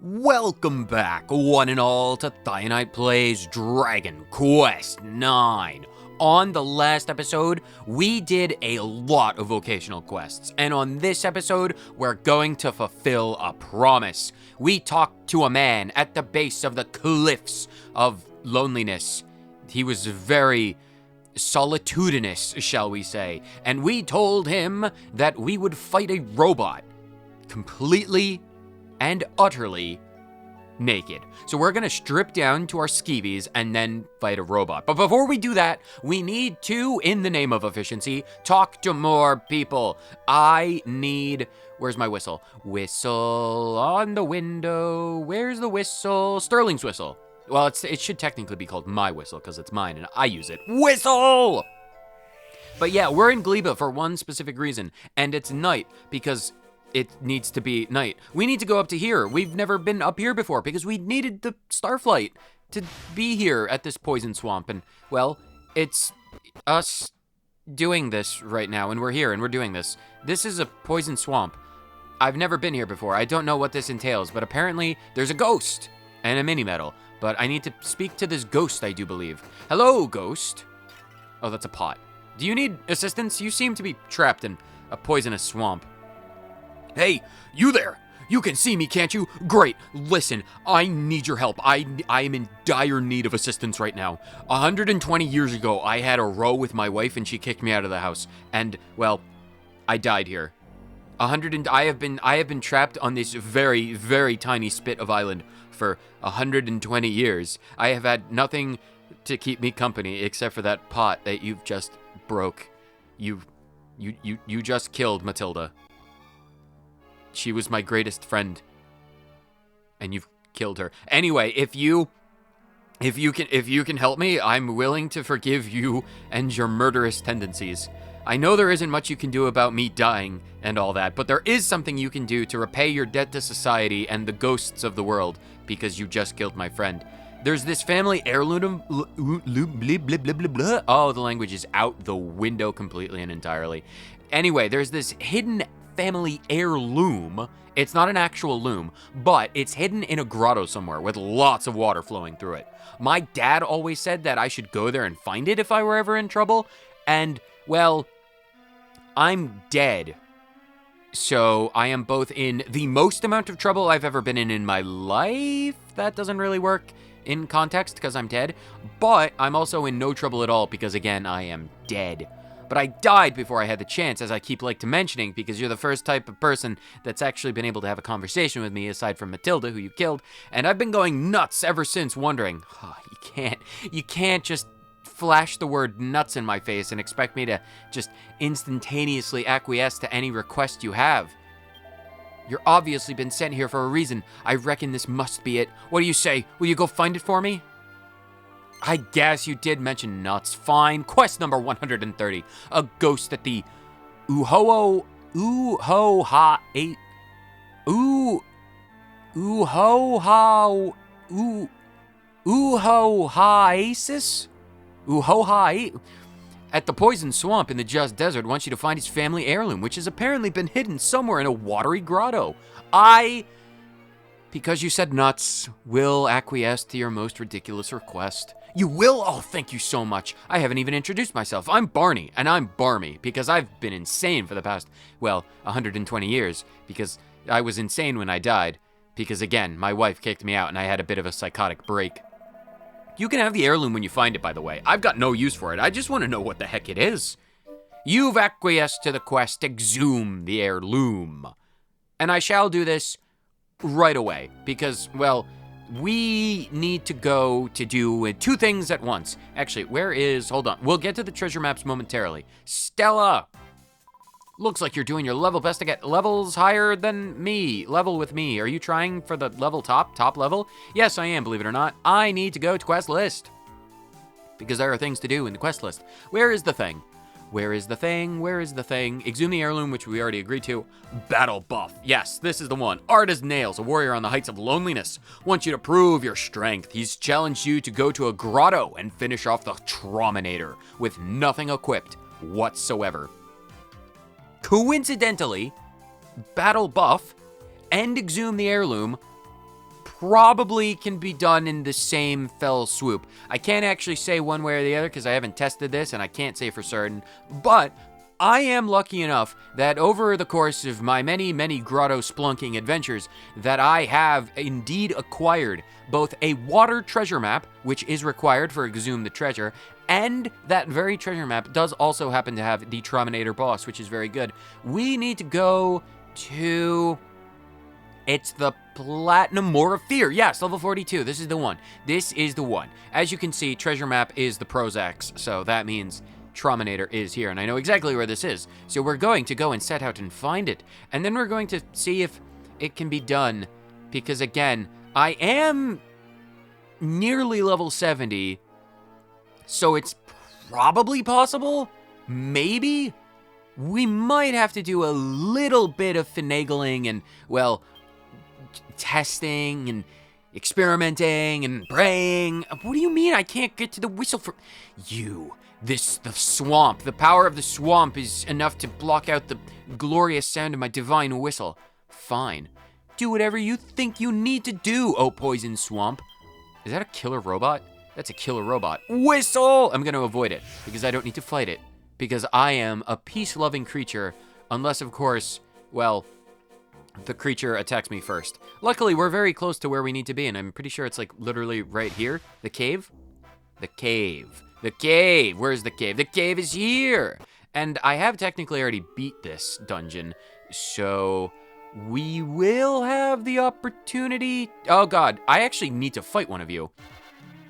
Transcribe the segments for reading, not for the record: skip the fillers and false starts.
Welcome back, one and all, to Dynne Plays Dragon Quest IX. On the last episode, we did a lot of vocational quests, and on this episode, we're going to fulfill a promise. We talked to a man at the base of the cliffs of loneliness. He was very solitudinous, shall we say, and we told him that we would fight a robot completely and utterly naked. So we're gonna strip down to our skeevies and then fight a robot. But before we do that, we need to, in the name of efficiency, talk to more people. I need... Where's my whistle? Whistle on the window. Where's the whistle? Sterling's whistle. Well, it should technically be called my whistle because it's mine and I use it. Whistle! But yeah, we're in Gleba for one specific reason, and it's night because it needs to be night. We need to go up to here. We've never been up here before because we needed the starflight to be here at this poison swamp. And, well, it's us doing this right now, and we're here, and we're doing this. This is a poison swamp. I've never been here before. I don't know what this entails, but apparently there's a ghost and a mini-medal. But I need to speak to this ghost, I do believe. Hello, ghost. Oh, that's a pot. Do you need assistance? You seem to be trapped in a poisonous swamp. Hey, you there! You can see me, can't you? Great. Listen, I need your help. I am in dire need of assistance right now. 120 years ago, I had a row with my wife and she kicked me out of the house. And, well, I died here. I have been trapped on this very, very tiny spit of island for 120 years. I have had nothing to keep me company except for that pot that you've just broke. You just killed Matilda. She was my greatest friend, and you've killed her. Anyway, if you can help me, I'm willing to forgive you and your murderous tendencies. I know there isn't much you can do about me dying and all that, but there is something you can do to repay your debt to society and the ghosts of the world, because you just killed my friend. There's this family heirloom. Oh, the language is out the window completely and entirely. Anyway, there's this hidden family heirloom. It's not an actual loom, but it's hidden in a grotto somewhere with lots of water flowing through it. My dad always said that I should go there and find it if I were ever in trouble, and, well, I'm dead. So I am both in the most amount of trouble I've ever been in my life. That doesn't really work in context because I'm dead, but I'm also in no trouble at all because, again, I am dead. But I died before I had the chance, as I keep to mentioning, because you're the first type of person that's actually been able to have a conversation with me, aside from Matilda, who you killed, and I've been going nuts ever since, wondering, you can't just flash the word nuts in my face and expect me to just instantaneously acquiesce to any request you have. You're obviously been sent here for a reason. I reckon this must be it. What do you say? Will you go find it for me? I guess you did mention nuts. Fine. Quest number 130. A ghost at the Uhoha at the poison swamp in the Just Desert wants you to find his family heirloom, which has apparently been hidden somewhere in a watery grotto. Because you said nuts, will acquiesce to your most ridiculous request. You will? Oh, thank you so much. I haven't even introduced myself. I'm Barney, and I'm Barmy, because I've been insane for the past, 120 years, because I was insane when I died, because, again, my wife kicked me out, and I had a bit of a psychotic break. You can have the heirloom when you find it, by the way. I've got no use for it. I just want to know what the heck it is. You've acquiesced to the quest, exhume the heirloom. And I shall do this right away, because, well, we need to go to do two things at once. Actually, hold on, we'll get to the treasure maps momentarily. Stella! Looks like you're doing your level best to get levels higher than me. Level with me. Are you trying for the level top level? Yes, I am, believe it or not. I need to go to quest list, because there are things to do in the quest list. Where is the thing? Where is the thing? Where is the thing? Exhume the heirloom, which we already agreed to. Battle buff. Yes, this is the one. Ard as nails, a warrior on the heights of loneliness. Wants you to prove your strength. He's challenged you to go to a grotto and finish off the Trauminator with nothing equipped whatsoever. Coincidentally, battle buff and exhume the heirloom probably can be done in the same fell swoop. I can't actually say one way or the other because I haven't tested this and I can't say for certain, but I am lucky enough that over the course of my many, many grotto splunking adventures that I have indeed acquired both a water treasure map, which is required for Exhume the Treasure, and that very treasure map does also happen to have the Trominator boss, which is very good. We need to go to... It's the Platinum Moor of Fear. Yes, level 42. This is the one. This is the one. As you can see, treasure map is the Prozacs, so that means Trominator is here, and I know exactly where this is. So we're going to go and set out and find it, and then we're going to see if it can be done, because again, I am nearly level 70, so it's probably possible. Maybe we might have to do a little bit of finagling and, well, testing and experimenting and praying. What do you mean I can't get to the whistle for you? The swamp, the power of the swamp is enough to block out the glorious sound of my divine whistle. Fine. Do whatever you think you need to do, oh poison swamp. Is that a killer robot? That's a killer robot. Whistle! I'm gonna avoid it because I don't need to fight it because I am a peace-loving creature unless, of course, well, the creature attacks me first. Luckily, we're very close to where we need to be, and I'm pretty sure it's like literally right here. The cave? The cave. The cave! Where's the cave? The cave is here! And I have technically already beat this dungeon, so we will have the opportunity... Oh god, I actually need to fight one of you.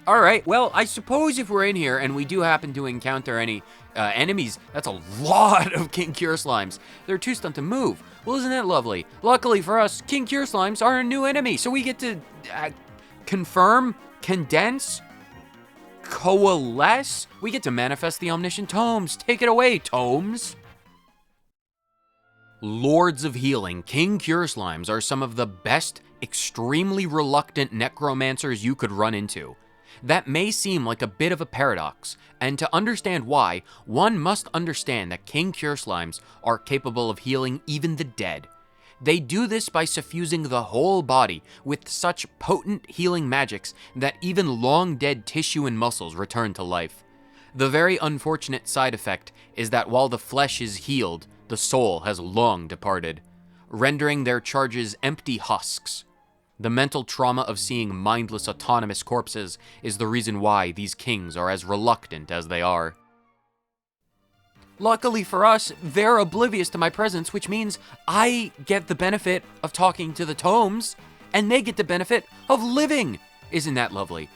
Alright, well, I suppose if we're in here and we do happen to encounter any enemies, that's a lot of King Cure Slimes. They're too stunned to move. Well, isn't that lovely? Luckily for us, King Cure Slimes are a new enemy, so we get to confirm, condense, coalesce. We get to manifest the Omniscient Tomes. Take it away, Tomes. Lords of Healing, King Cure Slimes are some of the best, extremely reluctant necromancers you could run into. That may seem like a bit of a paradox, and to understand why, one must understand that King Cure Slimes are capable of healing even the dead. They do this by suffusing the whole body with such potent healing magics that even long-dead tissue and muscles return to life. The very unfortunate side effect is that while the flesh is healed, the soul has long departed, rendering their charges empty husks. The mental trauma of seeing mindless, autonomous corpses is the reason why these kings are as reluctant as they are. Luckily for us, they're oblivious to my presence, which means I get the benefit of talking to the tomes, and they get the benefit of living. Isn't that lovely?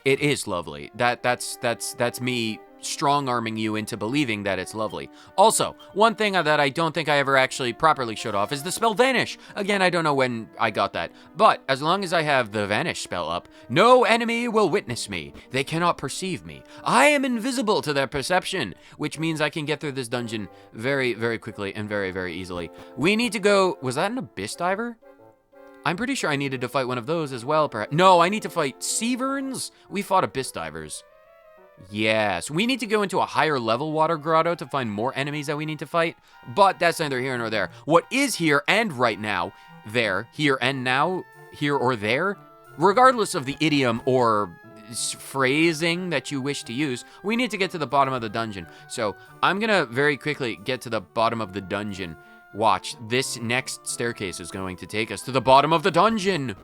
It is lovely. That's me strong-arming you into believing that it's lovely. Also, one thing that I don't think I ever actually properly showed off is the spell Vanish. Again, I don't know when I got that, but as long as I have the Vanish spell up, no enemy will witness me. They cannot perceive me. I am invisible to their perception, which means I can get through this dungeon very, very quickly and very, very easily. We need to go... Was that an Abyss Diver? I'm pretty sure I needed to fight one of those as well, perhaps. No, I need to fight Seaverns? We fought Abyss Divers. Yes, we need to go into a higher level water grotto to find more enemies that we need to fight, but that's neither here nor there. What is here and right now, there, here and now, here or there, regardless of the idiom or phrasing that you wish to use, we need to get to the bottom of the dungeon. So I'm gonna very quickly get to the bottom of the dungeon. Watch, this next staircase is going to take us to the bottom of the dungeon.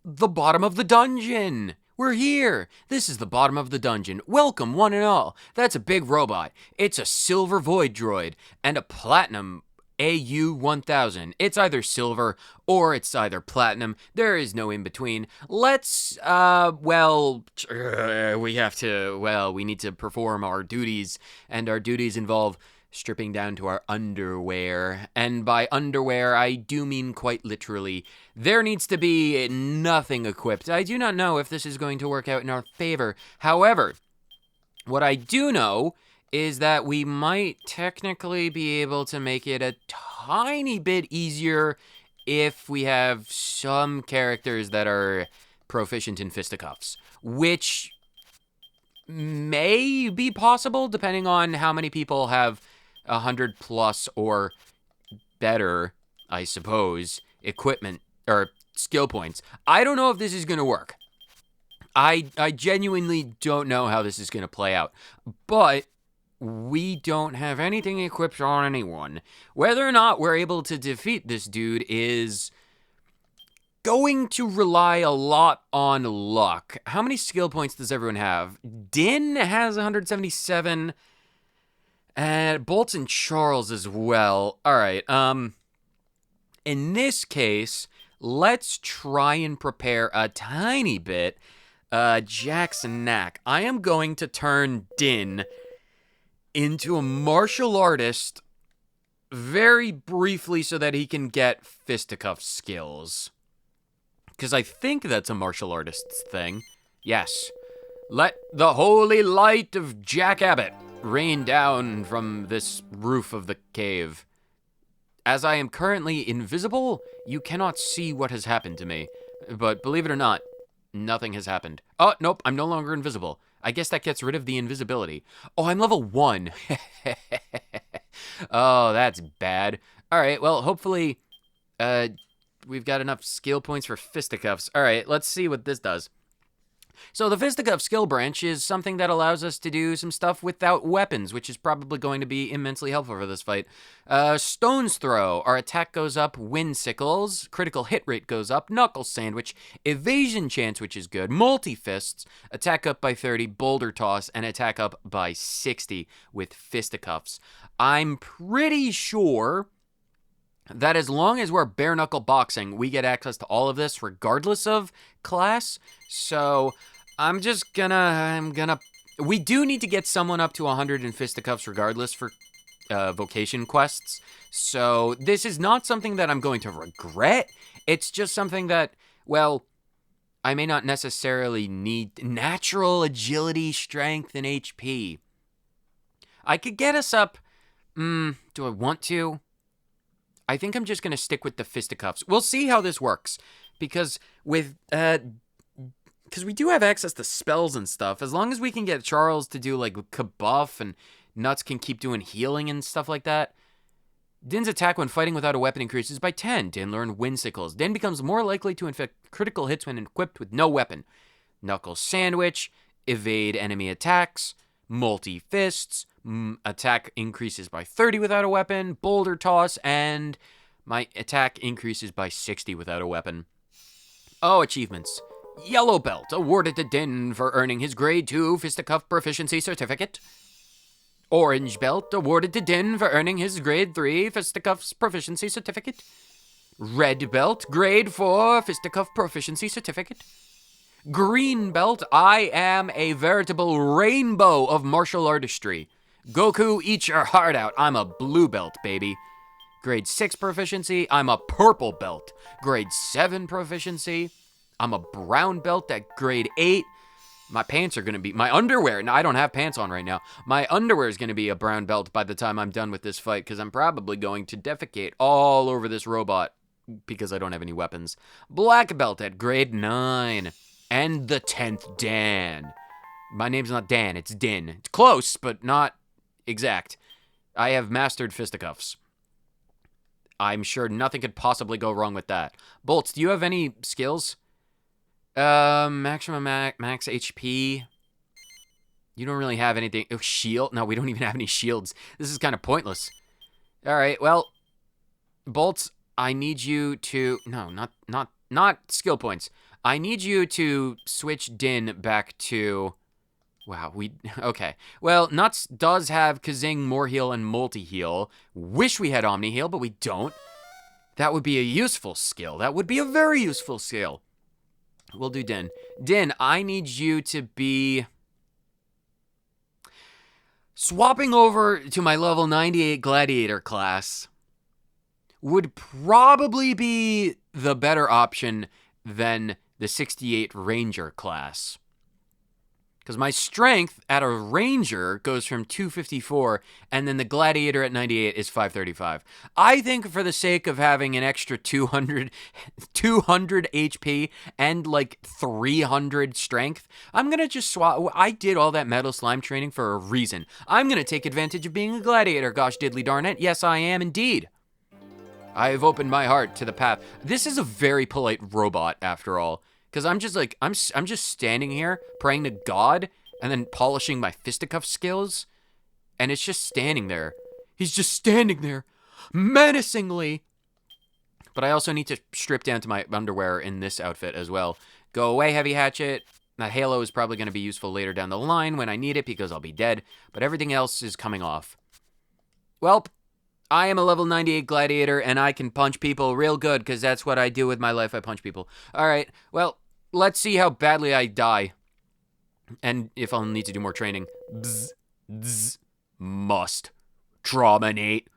The bottom of the dungeon. We're here! This is the bottom of the dungeon. Welcome, one and all. That's a big robot. It's a silver void droid and a platinum AU-1000. It's either silver or it's either platinum. There is no in between. Let's, we need to perform our duties, and our duties involve stripping down to our underwear. And by underwear, I do mean quite literally. There needs to be nothing equipped. I do not know if this is going to work out in our favor. However, what I do know is that we might technically be able to make it a tiny bit easier if we have some characters that are proficient in fisticuffs, which may be possible depending on how many people have 100 plus or better, I suppose, equipment or skill points. I don't know if this is going to work. I genuinely don't know how this is going to play out. But we don't have anything equipped on anyone. Whether or not we're able to defeat this dude is going to rely a lot on luck. How many skill points does everyone have? Dynne has 177. And Bolts and Charles as well. All right. In this case, let's try and prepare a tiny bit. Jackson Knack. I am going to turn Dynne into a martial artist very briefly so that he can get fisticuff skills. Because I think that's a martial artist's thing. Yes. Let the holy light of Jack Abbott rain down from this roof of the cave. As I am currently invisible, you cannot see what has happened to me. But believe it or not, nothing has happened. Oh, nope, I'm no longer invisible. I guess that gets rid of the invisibility. Oh, I'm level 1. Oh, that's bad. All right, well, hopefully we've got enough skill points for fisticuffs. All right, let's see what this does. So the fisticuff skill branch is something that allows us to do some stuff without weapons, which is probably going to be immensely helpful for this fight. Stone's Throw. Our attack goes up. Wind Sickles. Critical hit rate goes up. Knuckle Sandwich. Evasion Chance, which is good. Multi-Fists. Attack up by 30. Boulder Toss. And attack up by 60 with fisticuffs. I'm pretty sure that as long as we're bare knuckle boxing, we get access to all of this regardless of class. So I'm gonna, we do need to get someone up to 100 in fisticuffs regardless for vocation quests. So this is not something that I'm going to regret. It's just something that, well, I may not necessarily need. Natural agility, strength, and HP. I could get us up. Do I want to? I think I'm just going to stick with the fisticuffs. We'll see how this works. Because with, because we do have access to spells and stuff. As long as we can get Charles to do, like, Kabuff and Nuts can keep doing healing and stuff like that. Dynne's attack when fighting without a weapon increases by 10. Dynne learned Wind Sickles. Dynne becomes more likely to inflict critical hits when equipped with no weapon. Knuckle Sandwich. Evade enemy attacks. Multi-Fists. Attack increases by 30 without a weapon. Boulder Toss. And my attack increases by 60 without a weapon. Oh, achievements. Yellow Belt, awarded to Dynne for earning his Grade 2 Fisticuff Proficiency Certificate. Orange Belt, awarded to Dynne for earning his Grade 3 Fisticuffs Proficiency Certificate. Red Belt, Grade 4 Fisticuff Proficiency Certificate. Green Belt, I am a veritable rainbow of martial artistry. Goku, eat your heart out. I'm a blue belt, baby. Grade 6 proficiency, I'm a purple belt. Grade 7 proficiency, I'm a brown belt at grade 8. My pants are going to be, my underwear, no, I don't have pants on right now. My underwear is going to be a brown belt by the time I'm done with this fight, because I'm probably going to defecate all over this robot, because I don't have any weapons. Black belt at grade 9. And the 10th Dan. My name's not Dan, it's Dynne. It's close, but not exact. I have mastered fisticuffs. I'm sure nothing could possibly go wrong with that. Bolts, do you have any skills? Maximum max HP. You don't really have anything. Oh, shield? No, we don't even have any shields. This is kind of pointless. All right, well, Bolts, I need you to... No, not skill points. I need you to switch Dynne back to... Wow, okay. Well, Nuts does have Kazing, More Heal, and Multi-Heal. Wish we had Omni Heal, but we don't. That would be a useful skill. That would be a very useful skill. We'll do Dynne. Dynne, I need you to be... Swapping over to my level 98 Gladiator class would probably be the better option than the 68 Ranger class. Because my strength at a Ranger goes from 254, and then the Gladiator at 98 is 535. I think for the sake of having an extra 200 HP and like 300 strength, I'm going to just swap. I did all that Metal Slime training for a reason. I'm going to take advantage of being a Gladiator, gosh diddly darn it. Yes, I am indeed. I've opened my heart to the path. This is a very polite robot, after all. Because I'm just like, I'm just standing here praying to God and then polishing my fisticuff skills. And it's just standing there. He's just standing there menacingly. But I also need to strip down to my underwear in this outfit as well. Go away, Heavy Hatchet. That halo is probably going to be useful later down the line when I need it because I'll be dead. But everything else is coming off. Welp. I am a level 98 gladiator, and I can punch people real good, because that's what I do with my life. I punch people. Alright, well, let's see how badly I die. And if I'll need to do more training. Bzz, bzz, must terminate.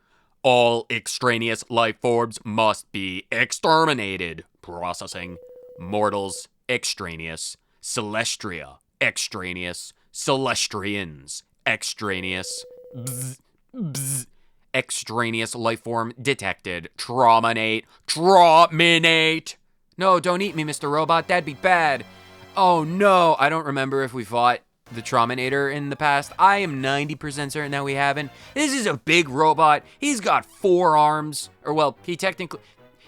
All extraneous life forms must be exterminated. Processing. Mortals, extraneous. Celestria, extraneous. Celestrians, extraneous. Bzz, bzz. Extraneous life form detected. Terminate. Terminate. No, don't eat me, Mr. Robot. That'd be bad. Oh, no. I don't remember if we fought the Terminator in the past. I am 90% certain that we haven't. This is a big robot. He's got 4 arms. Or, well,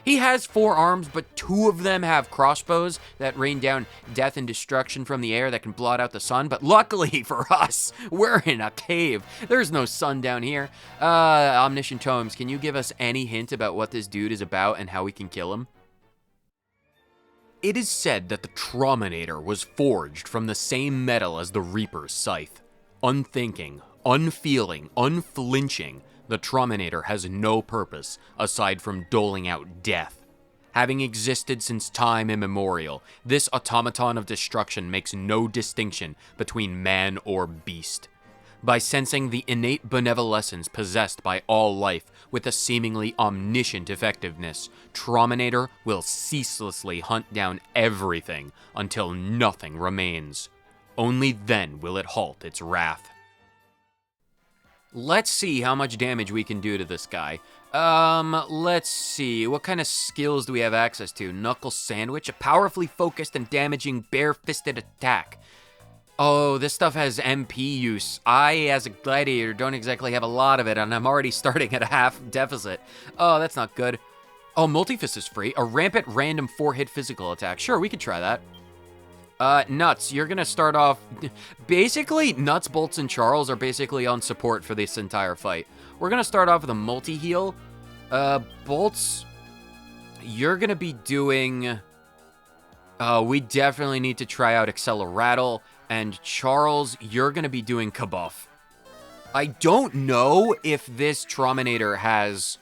he has 4 arms, but 2 of them have crossbows that rain down death and destruction from the air that can blot out the sun. But luckily for us, we're in a cave. There's no sun down here. Omniscient Tomes, can you give us any hint about what this dude is about and how we can kill him? It is said that the Terminator was forged from the same metal as the Reaper's scythe. Unthinking, unfeeling, unflinching, the Terminator has no purpose aside from doling out death. Having existed since time immemorial, this automaton of destruction makes no distinction between man or beast. By sensing the innate benevolence possessed by all life with a seemingly omniscient effectiveness, Terminator will ceaselessly hunt down everything until nothing remains. Only then will it halt its wrath. Let's see how much damage we can do to this guy. Let's see. What kind of skills do we have access to? Knuckle Sandwich, a powerfully focused and damaging bare-fisted attack. Oh, this stuff has MP use. I, as a gladiator, don't exactly have a lot of it, and I'm already starting at a half deficit. Oh, that's not good. Oh, Multifist is free. A rampant random 4-hit physical attack. Sure, we could try that. Nuts, you're gonna start off... Basically, Nuts, Bolts, and Charles are basically on support for this entire fight. We're gonna start off with a multi-heal. Bolts, you're gonna be doing... we definitely need to try out Acceleratle. And Charles, you're gonna be doing Kabuff. I don't know if this Terminator has...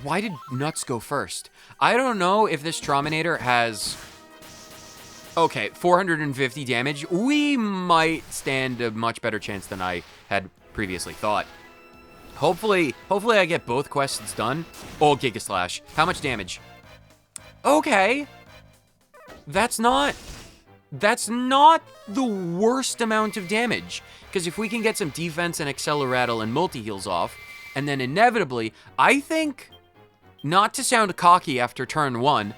Why did Nuts go first? I don't know if this Terminator has... Okay, 450 damage. We might stand a much better chance than I had previously thought. Hopefully I get both quests done. Oh, Giga Slash. How much damage? Okay. That's not the worst amount of damage. Because if we can get some defense and Acceleratle and multi-heals off, and then inevitably, I think, not to sound cocky after turn 1,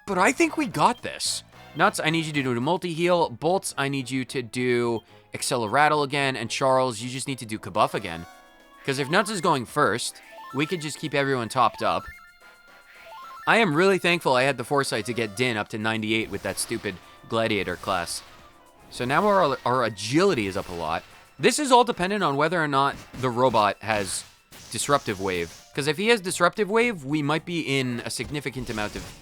but I think we got this. Nuts, I need you to do a multi-heal. Bolts, I need you to do Acceleratle again. And Charles, you just need to do Kabuff again. Because if Nuts is going first, we could just keep everyone topped up. I am really thankful I had the foresight to get Dynne up to 98 with that stupid gladiator class. So now our agility is up a lot. This is all dependent on whether or not the robot has Disruptive Wave. Because if he has Disruptive Wave, we might be in a significant amount of...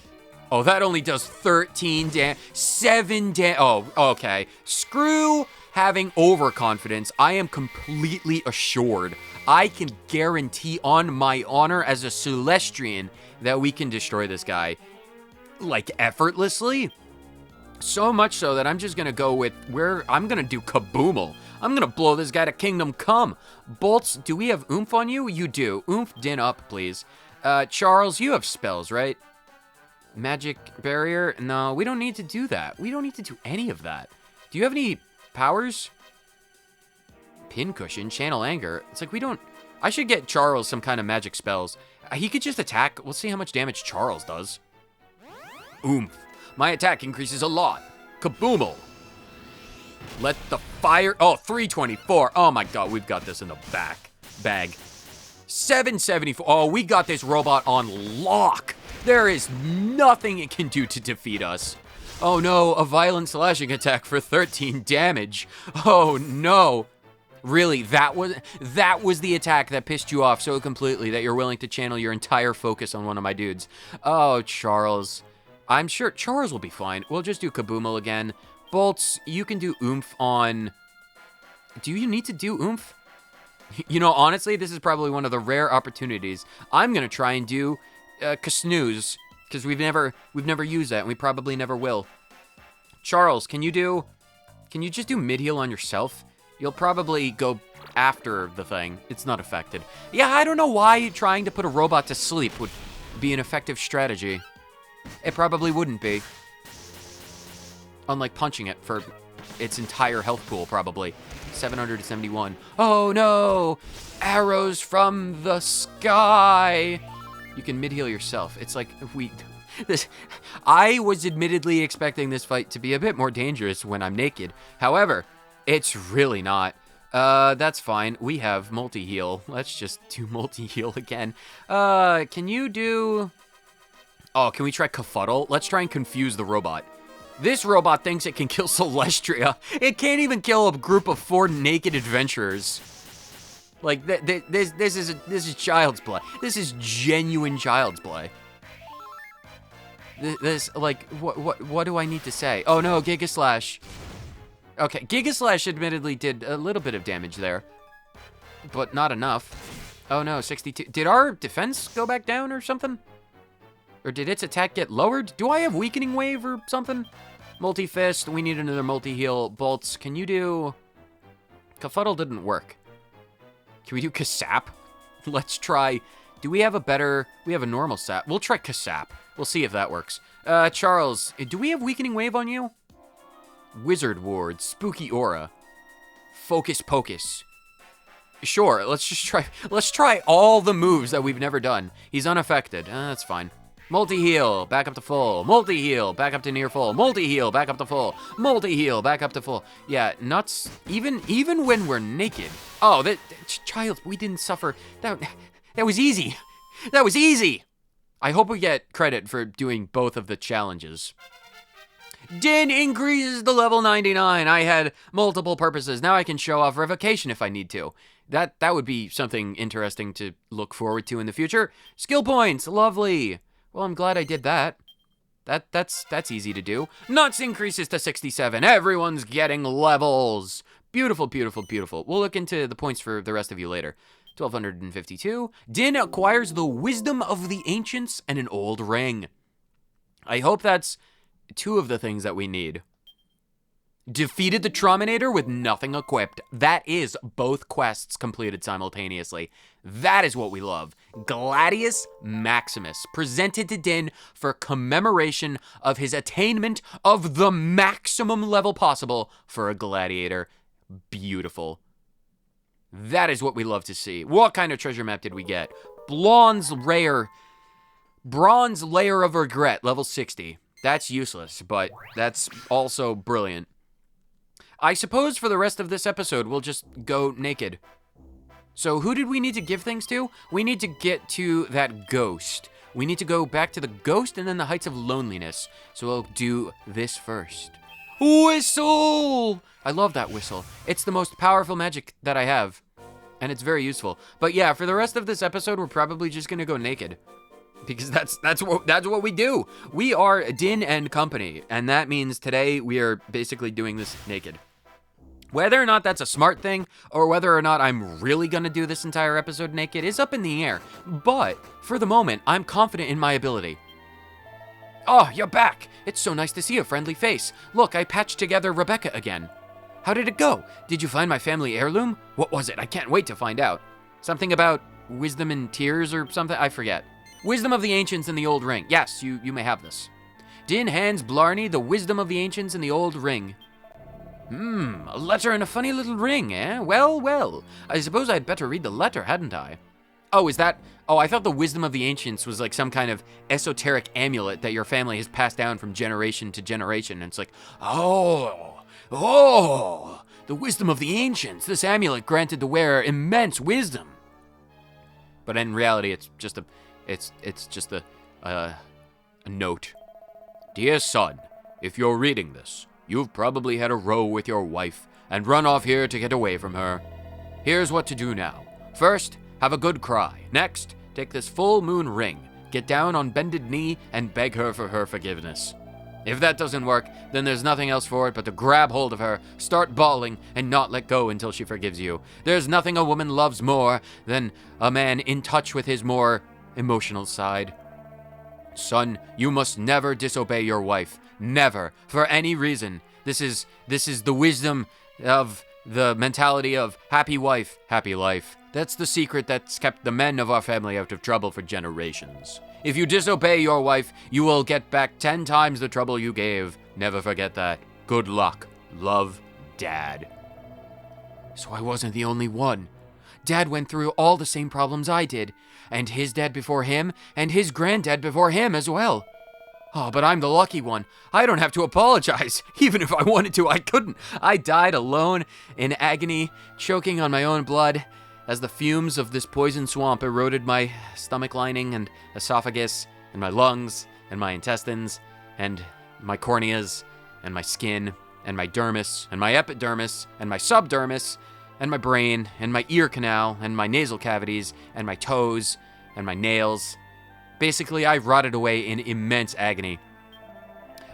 Oh, that only does 13 damage. 7 damage. Oh, okay. Screw having overconfidence. I am completely assured. I can guarantee on my honor as a Celestrian that we can destroy this guy, like, effortlessly. So much so that I'm just gonna go with I'm gonna do Kaboomal. I'm gonna blow this guy to Kingdom Come. Bolts, do we have oomph on you? You do. Oomph Dynne up, please. Charles, you have spells, right? Magic Barrier? No, we don't need to do that. We don't need to do any of that. Do you have any powers? Pincushion, Channel Anger. It's like we don't... I should get Charles some kind of magic spells. He could just attack. We'll see how much damage Charles does. Oomph. My attack increases a lot. Kaboomal. Let the fire... Oh, 324. Oh my god, we've got this in the bag. 774. Oh, we got this robot on lock. There is nothing it can do to defeat us. Oh no, a violent slashing attack for 13 damage. Oh no. Really, that was the attack that pissed you off so completely that you're willing to channel your entire focus on one of my dudes. Oh, Charles. I'm sure Charles will be fine. We'll just do Kaboomal again. Bolts, you can do oomph on... Do you need to do oomph? You know, honestly, this is probably one of the rare opportunities. I'm gonna try and do Kasnooze, because we've never used that, and we probably never will. Charles, can you just do mid-heal on yourself? You'll probably go after the thing. It's not affected. Yeah, I don't know why trying to put a robot to sleep would be an effective strategy. It probably wouldn't be. Unlike punching it for its entire health pool, probably. 771. Oh no! Arrows from the sky! You can mid-heal yourself. It's like, I was admittedly expecting this fight to be a bit more dangerous when I'm naked. However, it's really not. That's fine. We have multi-heal. Let's just do multi-heal again. Can you do... Oh, can we try Kafuddle? Let's try and confuse the robot. This robot thinks it can kill Celestria. It can't even kill a group of 4 naked adventurers. Like, this is child's play. This is genuine child's play. Like, what do I need to say? Oh no, Giga Slash. Okay, Giga Slash admittedly did a little bit of damage there, but not enough. Oh no, 62. Did our defense go back down or something? Or did its attack get lowered? Do I have Weakening Wave or something? Multi-Fist, we need another multi-heal. Bolts, can you do... Kafuddle didn't work. Can we do Kasap? Let's try... Do we have a better... We have a normal sap. We'll try Kasap. We'll see if that works. Charles, do we have Weakening Wave on you? Wizard Ward, Spooky Aura, Focus Pocus. Sure, let's try all the moves that we've never done. He's unaffected. That's fine. Multi-heal, back up to full. Multi-heal, back up to near full. Multi-heal, back up to full. Multi-heal, back up to full. Yeah, nuts. Even when we're naked. Oh, child, we didn't suffer. That was easy. That was easy. I hope we get credit for doing both of the challenges. Dynne increases the level 99. I had multiple purposes. Now I can show off Revocation if I need to. That would be something interesting to look forward to in the future. Skill points, lovely. Well, I'm glad I did that. That's easy to do. Nuts increases to 67. Everyone's getting levels. Beautiful, beautiful, beautiful. We'll look into the points for the rest of you later. 1252. Dynne acquires the Wisdom of the Ancients and an old ring. I hope that's 2 of the things that we need. Defeated the Trominator with nothing equipped. That is both quests completed simultaneously. That is what we love. Gladius Maximus, presented to Dynne for commemoration of his attainment of the maximum level possible for a gladiator. Beautiful. That is what we love to see. What kind of treasure map did we get? Bronze Layer of Regret, level 60. That's useless, but that's also brilliant. I suppose for the rest of this episode, we'll just go naked. So who did we need to give things to? We need to get to that ghost. We need to go back to the ghost and then the Heights of Loneliness. So we'll do this first. Whistle! I love that whistle. It's the most powerful magic that I have. And it's very useful. But yeah, for the rest of this episode, we're probably just gonna go naked. Because that's what we do. We are Dynne and Company, and that means today we are basically doing this naked. Whether or not that's a smart thing, or whether or not I'm really gonna do this entire episode naked is up in the air. But for the moment, I'm confident in my ability. Oh, you're back. It's so nice to see a friendly face. Look, I patched together Rebecca again. How did it go? Did you find my family heirloom? What was it? I can't wait to find out. Something about wisdom and tears or something? I forget. Wisdom of the Ancients and the Old Ring. Yes, you may have this. Dynne hands Blarney the Wisdom of the Ancients and the Old Ring. A letter and a funny little ring, eh? Well, well. I suppose I'd better read the letter, hadn't I? Oh, is that... Oh, I thought the Wisdom of the Ancients was like some kind of esoteric amulet that your family has passed down from generation to generation. And it's like, oh, the Wisdom of the Ancients. This amulet granted the wearer immense wisdom. But in reality, it's just a note. Dear son, if you're reading this, you've probably had a row with your wife and run off here to get away from her. Here's what to do now. First, have a good cry. Next, take this full moon ring, get down on bended knee, and beg her for her forgiveness. If that doesn't work, then there's nothing else for it but to grab hold of her, start bawling, and not let go until she forgives you. There's nothing a woman loves more than a man in touch with his more emotional side. Son, you must never disobey your wife. Never, for any reason. This is the wisdom of the mentality of happy wife, happy life. That's the secret that's kept the men of our family out of trouble for generations. If you disobey your wife, you will get back 10 times the trouble you gave. Never forget that. Good luck. Love, Dad. So I wasn't the only one. Dad went through all the same problems I did, and his dad before him, and his granddad before him as well. Oh, but I'm the lucky one. I don't have to apologize. Even if I wanted to, I couldn't. I died alone, in agony, choking on my own blood, as the fumes of this poison swamp eroded my stomach lining and esophagus, and my lungs, and my intestines, and my corneas, and my skin, and my dermis, and my epidermis, and my subdermis, and my brain, and my ear canal, and my nasal cavities, and my toes, and my nails. Basically, I rotted away in immense agony.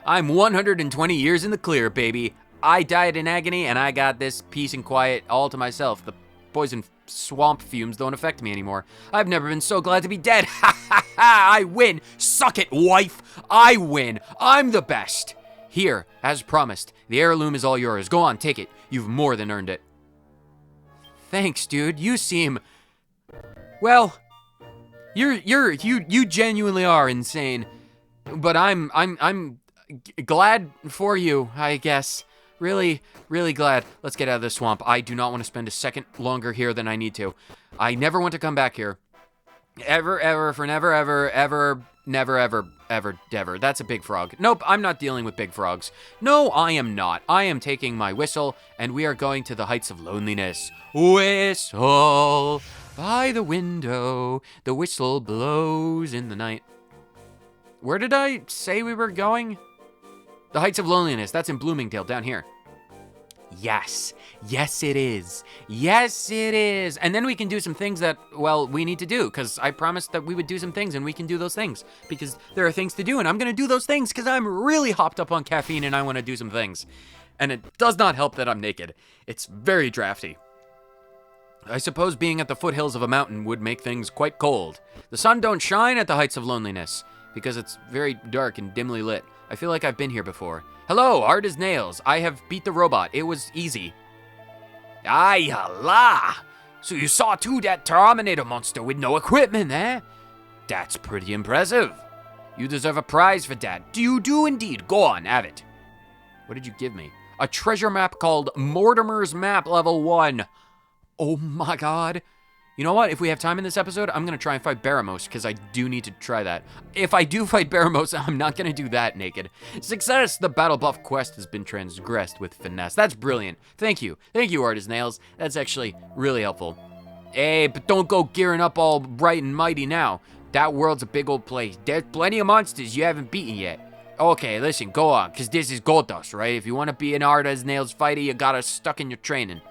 I'm 120 years in the clear, baby. I died in agony, and I got this peace and quiet all to myself. The poison swamp fumes don't affect me anymore. I've never been so glad to be dead. Ha ha ha! I win! Suck it, wife! I win! I'm the best! Here, as promised, the heirloom is all yours. Go on, take it. You've more than earned it. Thanks, dude. You seem... Well... You genuinely are insane, but I'm glad for you, I guess. Really, really glad. Let's get out of this swamp. I do not want to spend a second longer here than I need to. I never want to come back here. Ever, for never, ever, never, ever. That's a big frog. Nope, I'm not dealing with big frogs. No, I am not. I am taking my whistle, and we are going to the heights of loneliness. Whistle. By the window, the whistle blows in the night. Where did I say we were going? The Heights of Loneliness. That's in Bloomingdale, down here. Yes. Yes, it is. Yes, it is. And then we can do some things that, well, we need to do, because I promised that we would do some things, and we can do those things, because there are things to do, and I'm going to do those things, because I'm really hopped up on caffeine, and I want to do some things. And it does not help that I'm naked. It's very drafty. I suppose being at the foothills of a mountain would make things quite cold. The sun don't shine at the Heights of Loneliness, because it's very dark and dimly lit. I feel like I've been here before. Hello, hard as nails. I have beat the robot. It was easy. Ay, la! So you saw to that Terminator monster with no equipment, eh? That's pretty impressive. You deserve a prize for that. You do indeed. Go on, have it. What did you give me? A treasure map called Mortimer's Map Level 1. Oh my god. You know what? If we have time in this episode, I'm going to try and fight Baramos, because I do need to try that. If I do fight Baramos, I'm not going to do that naked. Success! The Battle Buff quest has been transgressed with finesse. That's brilliant. Thank you. Thank you, Artist Nails. That's actually really helpful. Hey, but don't go gearing up all bright and mighty now. That world's a big old place. There's plenty of monsters you haven't beaten yet. Okay, listen, go on, because this is Gold Dust, right? If you want to be an Artist Nails fighter, you got to stuck in your training.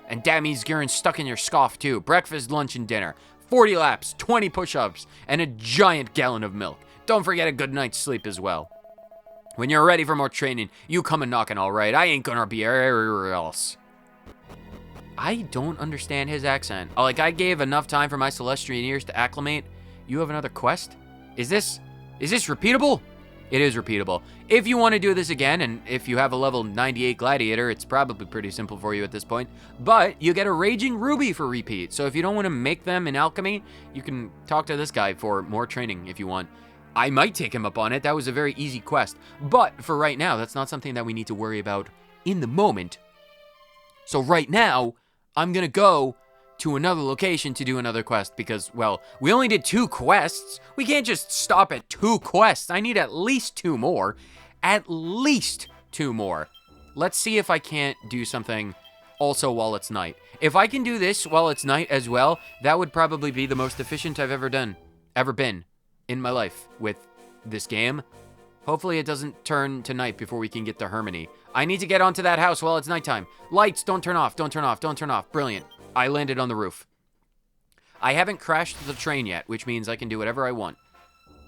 And that means getting stuck in your scoff too. Breakfast, lunch, and dinner. 40 laps, 20 push-ups, and a giant gallon of milk. Don't forget a good night's sleep as well. When you're ready for more training, you come a knocking, alright? I ain't gonna be anywhere else. I don't understand his accent. Like, I gave enough time for my Celestrian ears to acclimate. You have another quest? Is this repeatable? It is repeatable. If you want to do this again, and if you have a level 98 Gladiator, it's probably pretty simple for you at this point, but you get a Raging Ruby for repeat, so if you don't want to make them in alchemy, you can talk to this guy for more training if you want. I might take him up on it. That was a very easy quest, but for right now, that's not something that we need to worry about in the moment. So right now, I'm gonna go to another location to do another quest because, well, we only did 2 quests. We can't just stop at 2 quests. I need at least 2 more. At least 2 more. Let's see if I can't do something also while it's night. If I can do this while it's night as well, that would probably be the most efficient I've ever been in my life with this game. Hopefully it doesn't turn to night before we can get to Hermione. I need to get onto that house while it's nighttime. Lights, don't turn off, don't turn off, don't turn off. Brilliant. I landed on the roof. I haven't crashed the train yet, which means I can do whatever I want.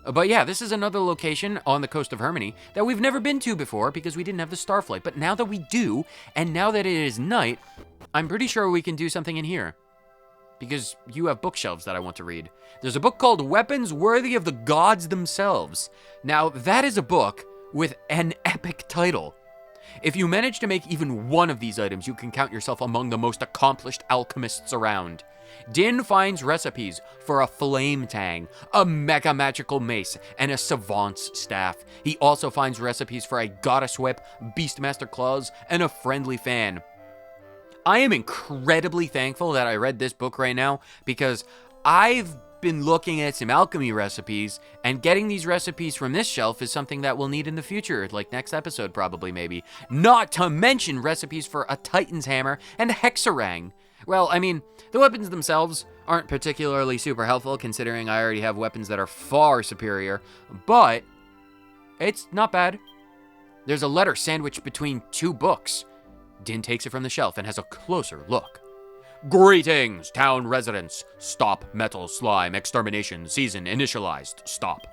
But yeah, this is another location on the coast of Hermione that we've never been to before because we didn't have the Starflight. But now that we do, and now that it is night, I'm pretty sure we can do something in here. Because you have bookshelves that I want to read. There's a book called Weapons Worthy of the Gods Themselves. Now, that is a book with an epic title. If you manage to make even one of these items, you can count yourself among the most accomplished alchemists around. Dynne finds recipes for a flame tang, a mega magical mace, and a savant's staff. He also finds recipes for a goddess whip, beastmaster claws, and a friendly fan. I am incredibly thankful that I read this book right now because I've been looking at some alchemy recipes, and getting these recipes from this shelf is something that we'll need in the future, like next episode probably maybe. Not to mention recipes for a Titan's hammer and hexarang. Well, I mean, the weapons themselves aren't particularly super helpful considering I already have weapons that are far superior, but it's not bad. There's a letter sandwiched between two books. Dynne takes it from the shelf and has a closer look. Greetings, town residents. Stop metal slime extermination season initialized. Stop.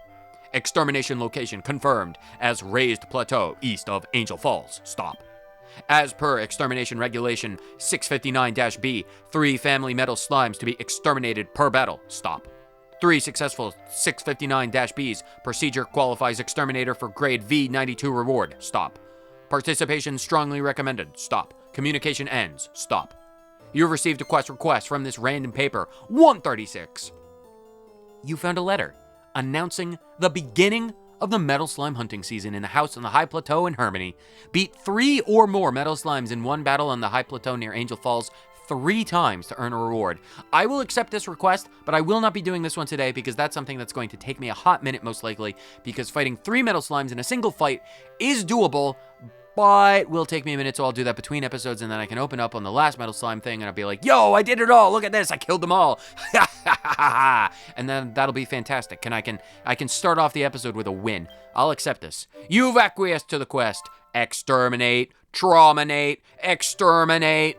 Extermination location confirmed as raised plateau east of Angel Falls. Stop. As per extermination regulation 659-B, 3 family metal slimes to be exterminated per battle. Stop. 3 successful 659-Bs. Procedure qualifies exterminator for grade V92 reward. Stop. Participation strongly recommended. Stop. Communication ends. Stop. You've received a quest request from this random paper 136. You found a letter announcing the beginning of the metal slime hunting season in the house on the high plateau in Hermione. Beat 3 or more metal slimes in one battle on the high plateau near Angel Falls 3 times to earn a reward. I will accept this request, but I will not be doing this one today because that's something that's going to take me a hot minute most likely, because fighting 3 metal slimes in a single fight is doable, but will take me a minute, so I'll do that between episodes, and then I can open up on the last metal slime thing, and I'll be like, yo, I did it all, look at this, I killed them all, and then that'll be fantastic, and I can start off the episode with a win. I'll accept this. You've acquiesced to the quest. Exterminate, trauminate, exterminate.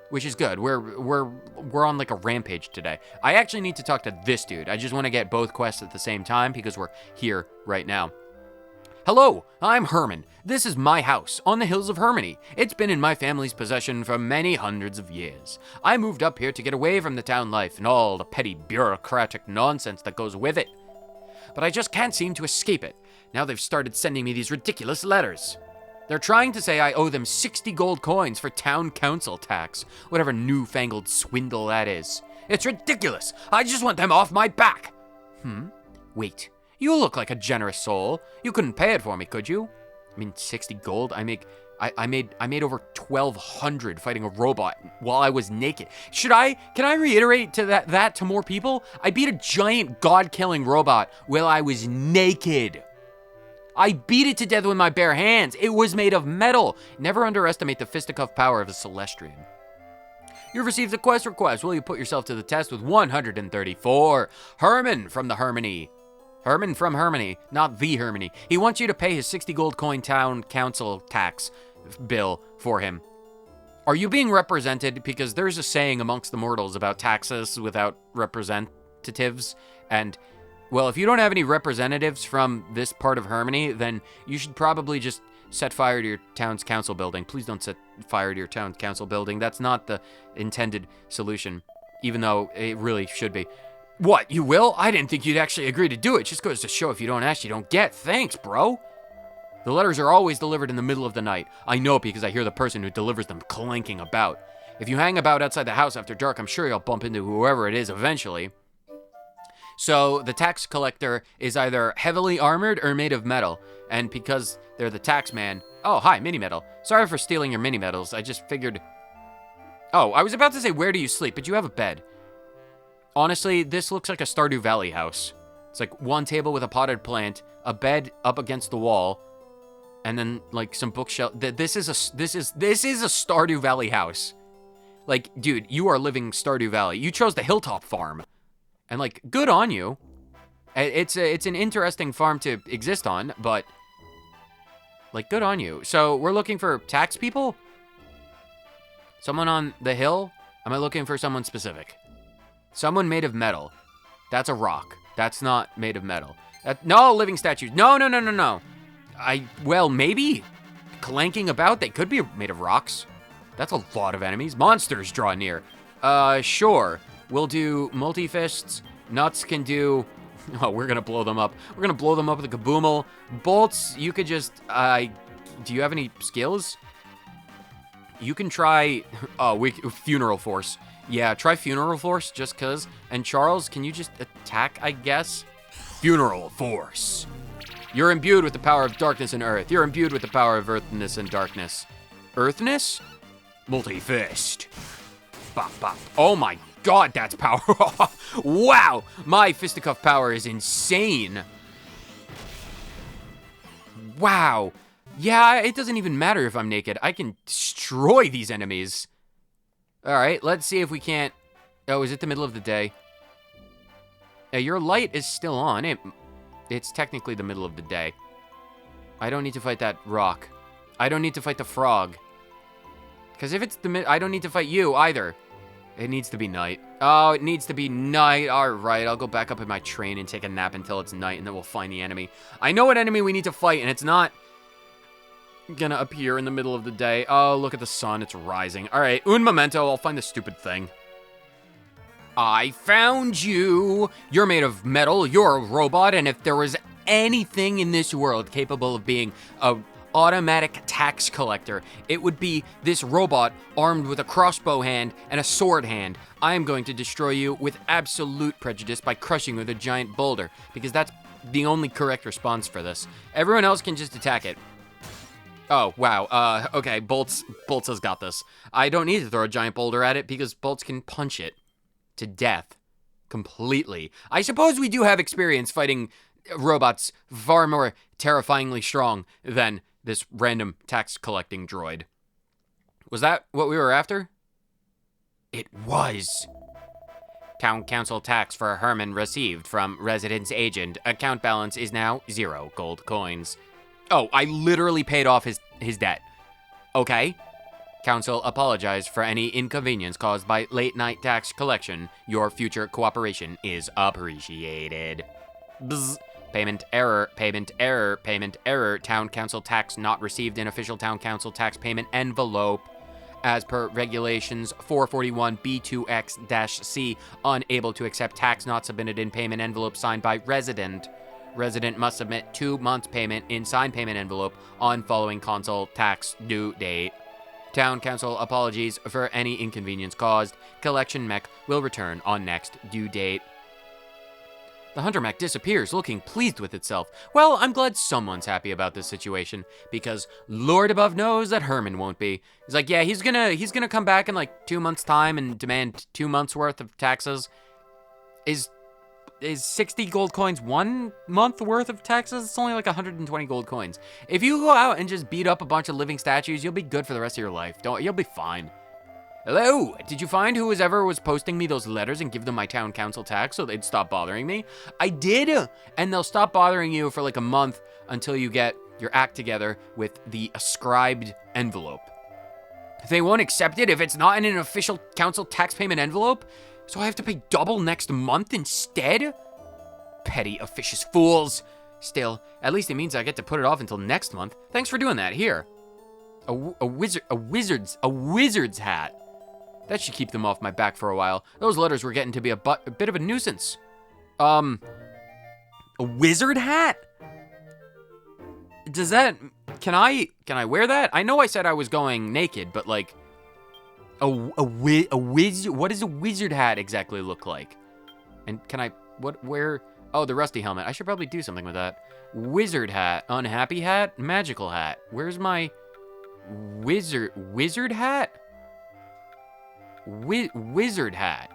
Which is good. We're on like a rampage today. I actually need to talk to this dude. I just want to get both quests at the same time because we're here right now. Hello, I'm Herman. This is my house on the hills of Hermione. It's been in my family's possession for many hundreds of years. I moved up here to get away from the town life and all the petty bureaucratic nonsense that goes with it. But I just can't seem to escape it. Now they've started sending me these ridiculous letters. They're trying to say I owe them 60 gold coins for town council tax, whatever newfangled swindle that is. It's ridiculous. I just want them off my back. Wait. You look like a generous soul. You couldn't pay it for me, could you? I mean, 60 gold? I made over 1,200 fighting a robot while I was naked. Can I reiterate to that to more people? I beat a giant god-killing robot while I was naked. I beat it to death with my bare hands. It was made of metal. Never underestimate the fisticuff power of a Celestrian. You've received a quest request. Will you put yourself to the test with 134? Herman from the Hermione. Herman from Hermione, not the Hermione. He wants you to pay his 60 gold coin town council tax bill for him. Are you being represented? Because there's a saying amongst the mortals about taxes without representatives. And, well, if you don't have any representatives from this part of Hermione, then you should probably just set fire to your town's council building. Please don't set fire to your town's council building. That's not the intended solution, even though it really should be. What, you will? I didn't think you'd actually agree to do it. Just goes to show if you don't ask, you don't get. Thanks, bro. The letters are always delivered in the middle of the night. I know because I hear the person who delivers them clanking about. If you hang about outside the house after dark, I'm sure you'll bump into whoever it is eventually. So the tax collector is either heavily armored or made of metal. And because they're the tax man... Oh, hi, mini-metal. Sorry for stealing your mini-metals. I just figured... Oh, I was about to say, where do you sleep? But you have a bed. Honestly, this looks like a Stardew Valley house. It's like one table with a potted plant, a bed up against the wall, And then, like, some bookshelf. This is a Stardew Valley house. Like, dude, you are living Stardew Valley. You chose the hilltop farm. And, like, good on you. It's an interesting farm to exist on, but, like, good on you. So, we're looking for tax people? Someone on the hill? Am I looking for someone specific? Someone made of metal. That's a rock. That's not made of metal. No, living statues. No. Well, maybe. Clanking about, they could be made of rocks. That's a lot of enemies. Monsters draw near. Sure. We'll do multi-fists. Nuts can do... Oh, we're gonna blow them up. We're gonna blow them up with a kaboomal. Bolts, you could just... do you have any skills? You can try... Funeral Force. Yeah, try Funeral Force, just cause. And Charles, can you just attack, I guess? Funeral Force. You're imbued with the power of darkness and earth. You're imbued with the power of earthness and darkness. Earthness? Multi-fist. Bop, bop. Oh my god, that's power. Wow, my fisticuff power is insane. Wow. Yeah, it doesn't even matter if I'm naked. I can destroy these enemies. All right, let's see if we can't... Oh, is it the middle of the day? Your light is still on. It's technically the middle of the day. I don't need to fight that rock. I don't need to fight the frog. Because if it's I don't need to fight you either. It needs to be night. Oh, it needs to be night. All right, I'll go back up in my train and take a nap until it's night, and then we'll find the enemy. I know what enemy we need to fight, and it's not gonna appear in the middle of the day. Oh, look at the sun. It's rising. All right, un momento. I'll find the stupid thing. I found you. You're made of metal. You're a robot, and if there was anything in this world capable of being a automatic tax collector, it would be this robot armed with a crossbow hand and a sword hand. I am going to destroy you with absolute prejudice by crushing you with a giant boulder, because that's the only correct response for this. Everyone else can just attack it. Oh, wow. Okay, Bolts has got this. I don't need to throw a giant boulder at it because Bolts can punch it to death completely. I suppose we do have experience fighting robots far more terrifyingly strong than this random tax collecting droid. Was that what we were after? It was. Town council tax for Herman received from residence agent. Account balance is now 0 gold coins. Oh, I literally paid off his debt. Okay. Council apologized for any inconvenience caused by late-night tax collection. Your future cooperation is appreciated. Bzz. Payment error, payment error, payment error. Town council tax not received in official town council tax payment envelope. As per regulations 441 B2X-C, unable to accept tax not submitted in payment envelope signed by resident. Resident must submit 2 months payment in signed payment envelope on following council tax due date. Town council apologies for any inconvenience caused. Collection mech will return on next due date. The hunter mech disappears, looking pleased with itself. Well, I'm glad someone's happy about this situation, because Lord above knows that Herman won't be. He's like, yeah, he's gonna come back in like 2 months' time and demand 2 months worth of taxes. Is 60 gold coins 1 month worth of taxes? It's only like 120 gold coins. If you go out and just beat up a bunch of living statues, you'll be good for the rest of your life. You'll be fine. Hello, did you find who was posting me those letters and give them my town council tax so they'd stop bothering me? I did, and they'll stop bothering you for like a month until you get your act together with the ascribed envelope. They won't accept it if it's not in an official council tax payment envelope, so I have to pay double next month instead? Petty officious fools. Still, at least it means I get to put it off until next month. Thanks for doing that. Here. A wizard's hat. That should keep them off my back for a while. Those letters were getting to be a bit of a nuisance. A wizard hat? Does that... Can I wear that? I know I said I was going naked, but like... What does a wizard hat exactly look like? And can I... where... Oh, the rusty helmet. I should probably do something with that. Wizard hat. Unhappy hat. Magical hat. Where's my... Wizard hat? Wizard hat.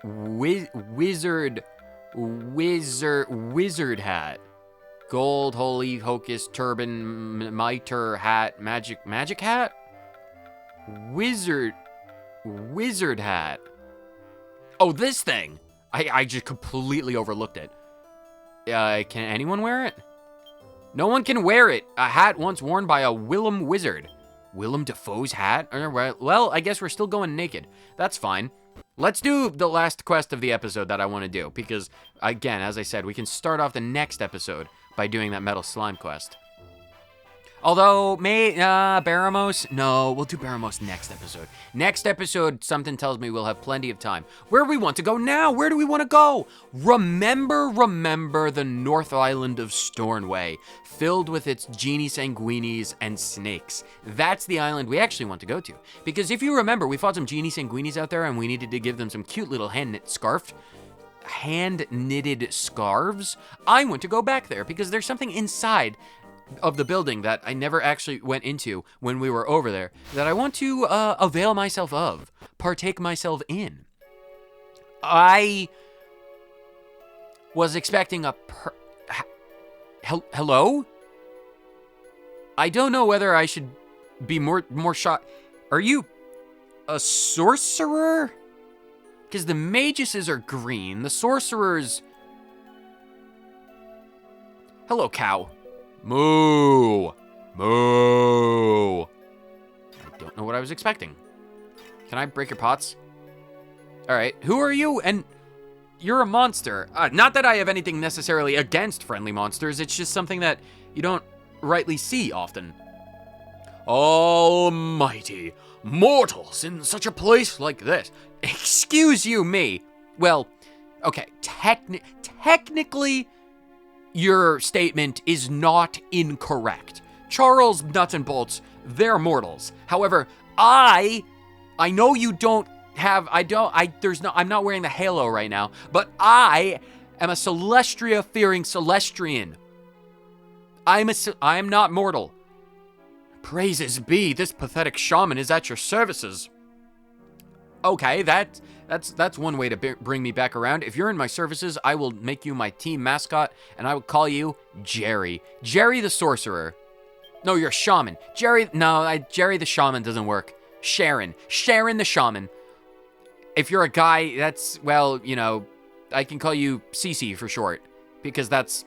Wizard hat. Gold, holy hocus, turban, mitre, hat, magic hat? Wizard hat. Oh, this thing. I just completely overlooked it. Can anyone wear it? No one can wear it. A hat once worn by a Willem wizard. Willem Dafoe's hat? Well, I guess we're still going naked. That's fine. Let's do the last quest of the episode that I want to do, because, again, as I said, we can start off the next episode by doing that metal slime quest. Although, Baramos? No, we'll do Baramos next episode. Next episode, something tells me we'll have plenty of time. Where do we want to go now? Where do we want to go? Remember the North Island of Stornway, filled with its genie sanguinis and snakes. That's the island we actually want to go to. Because if you remember, we fought some genie sanguinis out there, and we needed to give them some cute little hand-knitted scarves. I want to go back there, because there's something inside of the building that I never actually went into when we were over there that I want to avail myself of, partake myself in. I was expecting hello? I don't know whether I should be more shocked. Are you a sorcerer? Because the maguses are green, the sorcerers... Hello, cow. Moo! Moo! I don't know what I was expecting. Can I break your pots? Alright, who are you? And you're a monster. Not that I have anything necessarily against friendly monsters, it's just something that you don't rightly see often. Almighty, mortals in such a place like this. Excuse you me. Well, okay, technically... your statement is not incorrect. Charles Nuts and Bolts, they're mortals. However, I know you don't have, I'm not wearing the halo right now, but I am a Celestria-fearing Celestrian. I am not mortal. Praises be, this pathetic shaman is at your services. Okay, that's one way to bring me back around. If you're in my services, I will make you my team mascot, and I will call you Jerry. Jerry the Sorcerer. No, you're a shaman. Jerry the Shaman doesn't work. Sharon the Shaman. If you're a guy, that's, well, you know, I can call you Cece for short, because that's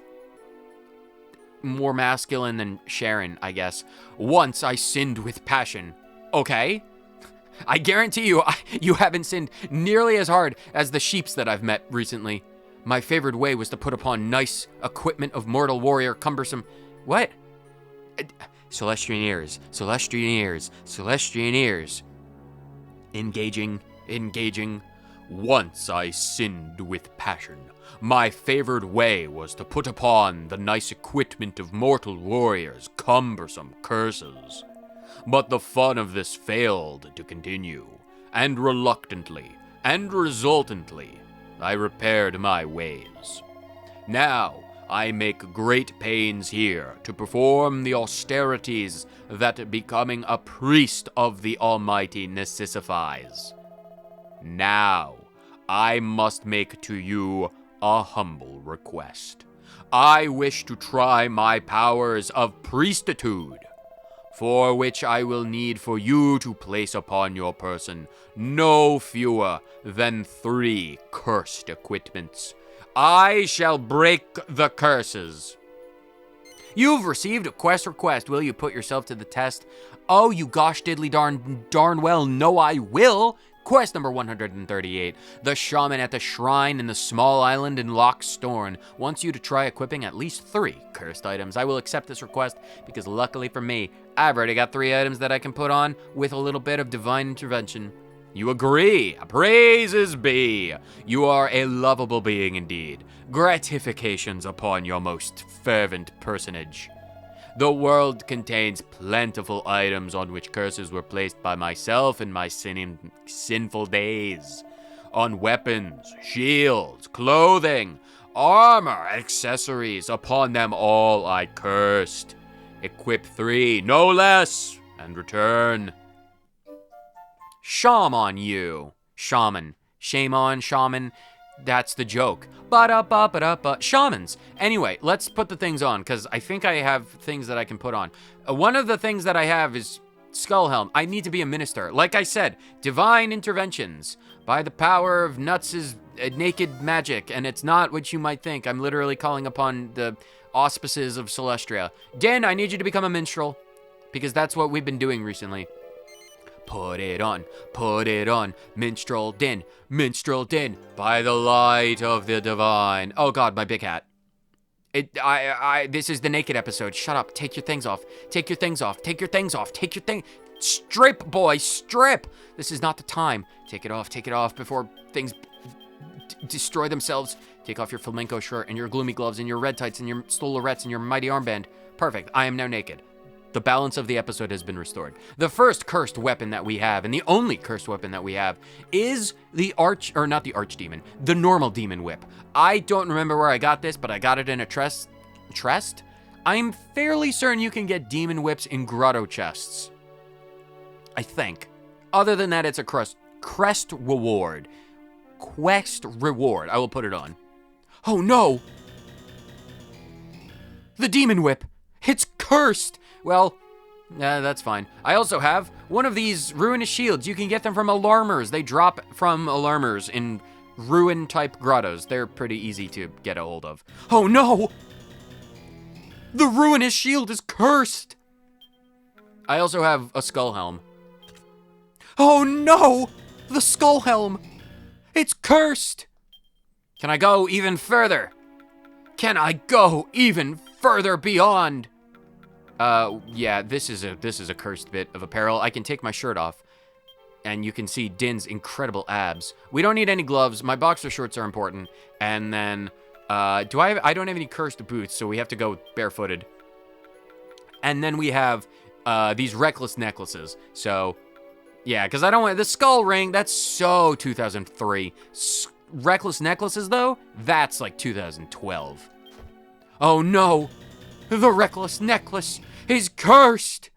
more masculine than Sharon, I guess. Once I sinned with passion. Okay. I guarantee you, you haven't sinned nearly as hard as the sheeps that I've met recently. My favorite way was to put upon nice equipment of mortal warrior cumbersome... What? Celestrian ears. Engaging. Once I sinned with passion. My favored way was to put upon the nice equipment of mortal warriors cumbersome curses. But the fun of this failed to continue, and reluctantly and resultantly, I repaired my ways. Now, I make great pains here to perform the austerities that becoming a priest of the Almighty necessifies. Now, I must make to you a humble request. I wish to try my powers of priestitude, for which I will need for you to place upon your person no fewer than 3 cursed equipments. I shall break the curses. You've received a quest request. Will you put yourself to the test? Oh, you gosh diddly darn well, no I will. Quest number 138. The shaman at the shrine in the small island in Loch Storn wants you to try equipping at least 3 cursed items. I will accept this request because luckily for me, I've already got 3 items that I can put on with a little bit of divine intervention. You agree. Praises be. You are a lovable being indeed. Gratifications upon your most fervent personage. The world contains plentiful items on which curses were placed by myself in my sinful days. On weapons, shields, clothing, armor, accessories, upon them all I cursed. Equip 3, no less, and return. Shame on you. Shaman. Shame on, shaman. That's the joke. Ba-da-ba-ba-da-ba. Shamans. Anyway, let's put the things on, because I think I have things that I can put on. One of the things that I have is Skull Helm. I need to be a minister. Like I said, divine interventions. By the power of Nuts' naked magic, and it's not what you might think. I'm literally calling upon the auspices of Celestria. Dynne, I need you to become a minstrel, because that's what we've been doing recently. Put it on, minstrel Dynne, by the light of the divine. Oh God, my big hat. This is the naked episode. Shut up, take your things off, take your things off. Strip, boy, strip. This is not the time. Take it off before things destroy themselves. Take off your flamenco shirt and your gloomy gloves and your red tights and your stolerettes and your mighty armband. Perfect, I am now naked. The balance of the episode has been restored. The first cursed weapon that we have, and the only cursed weapon that we have, is the the normal demon whip. I don't remember where I got this, but I got it in a chest? I'm fairly certain you can get demon whips in grotto chests. I think. Other than that, it's a quest reward. I will put it on. Oh no! The demon whip! It's cursed! Well, that's fine. I also have one of these ruinous shields. You can get them from alarmers. They drop from alarmers in ruin-type grottos. They're pretty easy to get a hold of. Oh no! The ruinous shield is cursed! I also have a skull helm. Oh no! The skull helm! It's cursed! Can I go even further? Can I go even further beyond? Yeah, this is a cursed bit of apparel. I can take my shirt off, and you can see Dynne's incredible abs. We don't need any gloves. My boxer shorts are important. And then, I don't have any cursed boots, so we have to go barefooted. And then we have, these reckless necklaces. So, yeah, because I don't want, the skull ring, that's so 2003. Reckless necklaces, though, that's like 2012. Oh no! The reckless necklace is cursed!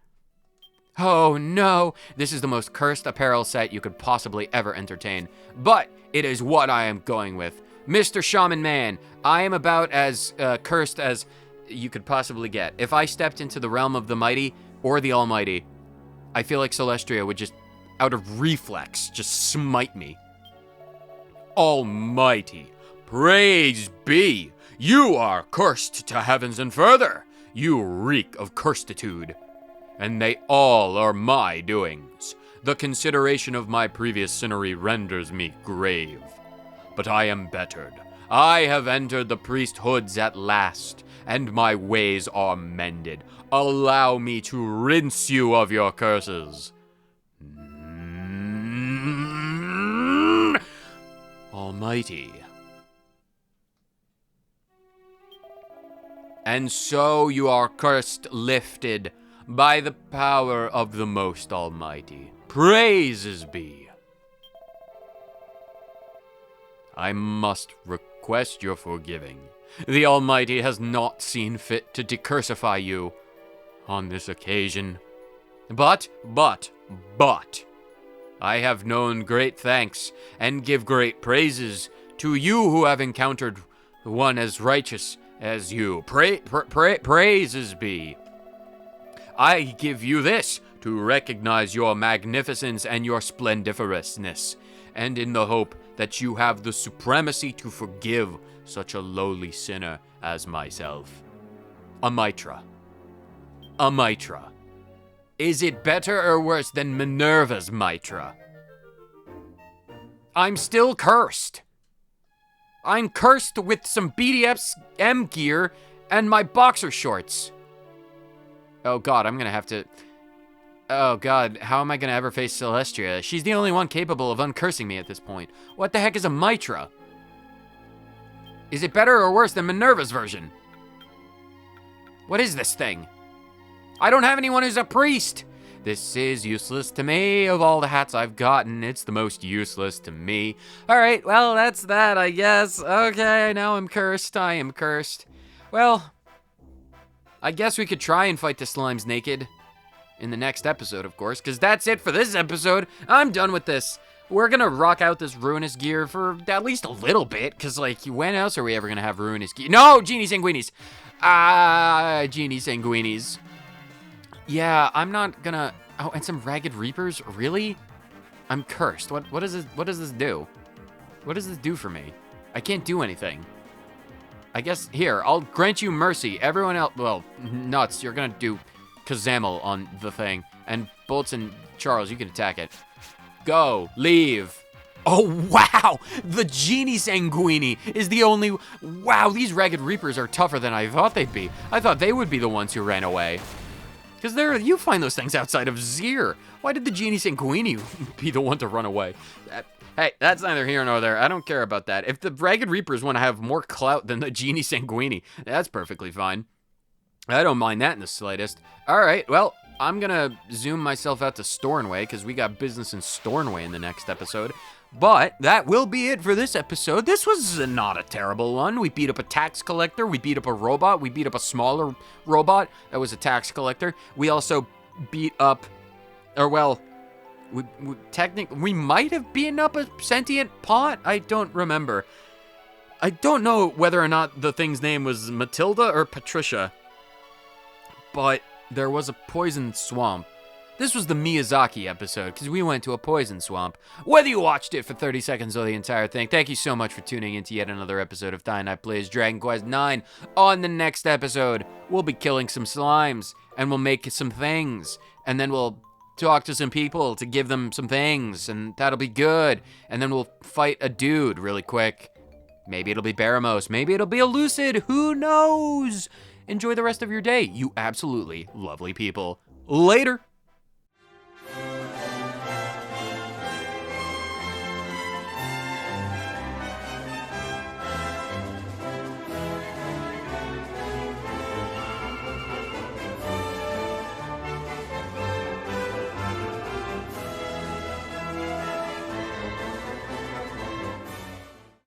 Oh no, this is the most cursed apparel set you could possibly ever entertain. But it is what I am going with. Mr. Shaman Man, I am about as cursed as you could possibly get. If I stepped into the realm of the mighty or the almighty, I feel like Celestria would just, out of reflex, just smite me. Almighty, praise be! You are cursed to heavens and further. You reek of curstitude. And they all are my doings. The consideration of my previous sinnery renders me grave. But I am bettered. I have entered the priesthoods at last, and my ways are mended. Allow me to rinse you of your curses. Almighty. And so you are cursed lifted by the power of the Most Almighty. Praises be. I must request your forgiving. The Almighty has not seen fit to decursify you on this occasion. But, I have known great thanks and give great praises to you who have encountered one as righteous as you. Praises be. I give you this to recognize your magnificence and your splendiferousness, and in the hope that you have the supremacy to forgive such a lowly sinner as myself. A mitra. A mitra. Is it better or worse than Minerva's mitra? I'm still cursed. I'm cursed with some BDSM gear and my boxer shorts. Oh god, I'm gonna have to... Oh god, how am I gonna ever face Celestria? She's the only one capable of uncursing me at this point. What the heck is a mitra? Is it better or worse than Minerva's version? What is this thing? I don't have anyone who's a priest! This is useless to me. Of all the hats I've gotten, it's the most useless to me. Alright, well, that's that, I guess. Okay, now I'm cursed. I am cursed. Well, I guess we could try and fight the slimes naked. In the next episode, of course, because that's it for this episode. I'm done with this. we're gonna rock out this ruinous gear for at least a little bit, because, like, when else are we ever gonna have ruinous gear? No, Genie Sanguinis! Genie Sanguinis. Yeah, I'm not gonna... Oh, and some Ragged Reapers? Really? I'm cursed. What does this do? What does this do for me? I can't do anything. I guess, here, I'll grant you mercy. Everyone else... Well, Nuts, you're gonna do Kazamel on the thing. And Bolts and Charles, you can attack it. Go. Leave. Oh, wow! The Genie Sanguini is the only... Wow, these Ragged Reapers are tougher than I thought they'd be. I thought they would be the ones who ran away. Because you find those things outside of Zir. Why did the Genie Sanguini be the one to run away? Hey, that's neither here nor there. I don't care about that. If the Ragged Reapers want to have more clout than the Genie Sanguini, that's perfectly fine. I don't mind that in the slightest. All right, well, I'm going to zoom myself out to Stornway, because we got business in Stornway in the next episode. But that will be it for this episode. This was not a terrible one. We beat up a tax collector. We beat up a robot. We beat up a smaller robot that was a tax collector. We also beat up, or well, we might have beaten up a sentient pot. I don't remember. I don't know whether or not the thing's name was Matilda or Patricia. But there was a poison swamp. This was the Miyazaki episode, because we went to a poison swamp. Whether you watched it for 30 seconds or the entire thing, thank you so much for tuning in to yet another episode of Dynne Plays Dragon Quest IX. On the next episode, we'll be killing some slimes, and we'll make some things, and then we'll talk to some people to give them some things, and that'll be good. And then we'll fight a dude really quick. Maybe it'll be Baramos, maybe it'll be a Lucid, who knows? Enjoy the rest of your day, you absolutely lovely people. Later.